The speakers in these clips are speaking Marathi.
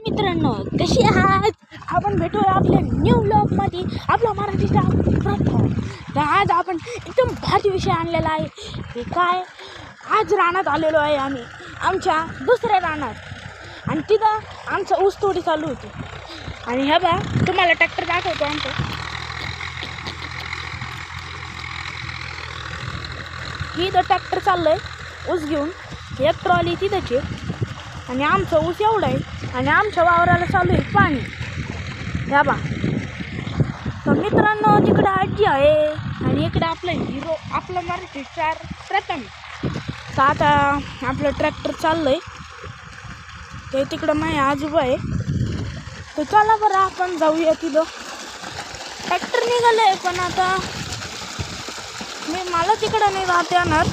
मित्रांनो, कशी आहात? आपण भेटूया आपल्या न्यू व्लॉगमध्ये, आपला मराठीचा प्रथम. तर आज आपण एकदम भारी विषय आणलेला आहे. ते काय, आज रानात आलेलो आहे आम्ही, आमच्या दुसऱ्या रानात. आणि तिथं आमचं ऊसतोडी चालू होती. आणि ह्या बा तुम्हाला ट्रॅक्टर दाखवतो आमचं. ही तर ट्रॅक्टर चाललंय ऊस घेऊन, एक ट्रॉली तिथंच आहे. आणि आमचं ऊस एवढं आहे आणि आमच्या वावराला चालू आहे पाणी. या बा. तर मित्रांनो, तिकडं आजी आहे आणि इकडं आपलं हिरो, आपलं मराठी स्टार प्रथम. तर आता आपलं ट्रॅक्टर चाललंय, ते तिकडं माझे आजोबा आहे. तर चला बरं आपण जाऊया तिथं. ट्रॅक्टर निघालंय, पण आता मला तिकडं नाही जात येणार.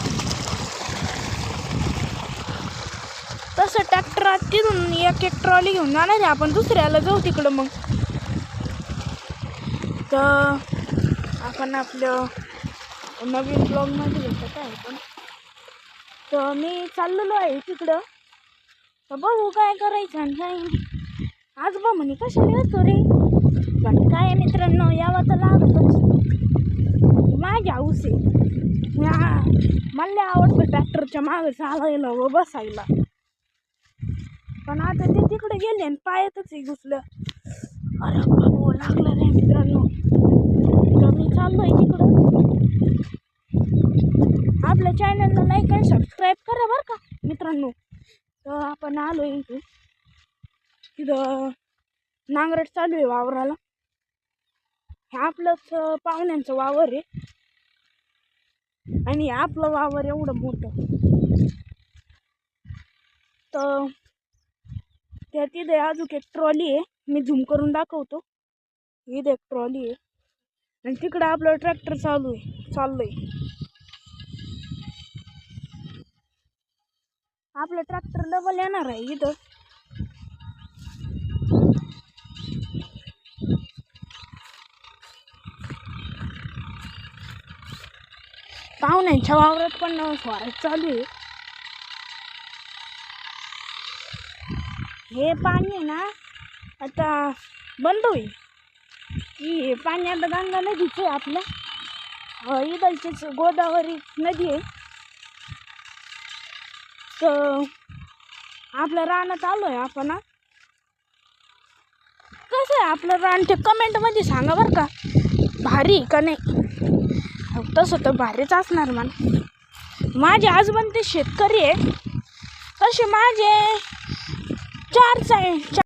तसं ट्रॅक्टर तिथून एक ट्रॉली घेऊन जाणार आहे, आपण दुसऱ्याला जाऊ तिकडं. मग तर आपण आपलं नवीन ब्लॉगमध्ये भेटत आहे. पण तर मी चाललेलो आहे तिकडं. तर बघू काय करायचं आणि काय. आज बा म्हणे कशाला येतो रे, पण काय मित्रांनो, यावं तर लागतच. माझी हाऊस आहे, मला आवडतं ट्रॅक्टरच्या मागं चालायला व बसायला. पण आता ते तिकडे गेले आणि पायातच घुसलं. अरे बाबा, लागलं रे मित्रांनो. तर मी चाललोय तिकडं. आपल्या चॅनलला लाईक आणि सबस्क्राईब करा बरं का मित्रांनो. तर आपण आलोय इथे, तिथं नांगरट चालू आहे वावराला. हे आपलंच पाहुण्यांचं वावर आहे आणि आपलं वावर एवढं मोठं. तर त्या तिथे अजून एक ट्रॉली आहे, मी झूम करून दाखवतो. इथे एक ट्रॉली आहे आणि तिकडं आपलं ट्रॅक्टर चाललंय. आपलं ट्रॅक्टर डबल येणार आहे इथं. पाहुण्यांच्या वावरात पण स्वारच चालू आहे. हे पाणी आहे ना, आता बंद होईल. की पाणी आता गंगा नदीचं आहे आपल्या इथलचीच गोदावरी नदी आहे. तर आपलं रानात आलो आहे आपण. कसं आहे आपलं रान ते कमेंटमध्ये सांगा बरं का, भारी का नाही. तसं तर भारीच असणार मला. माझे आजोबा ते शेतकरी आहे, तसे माझे 4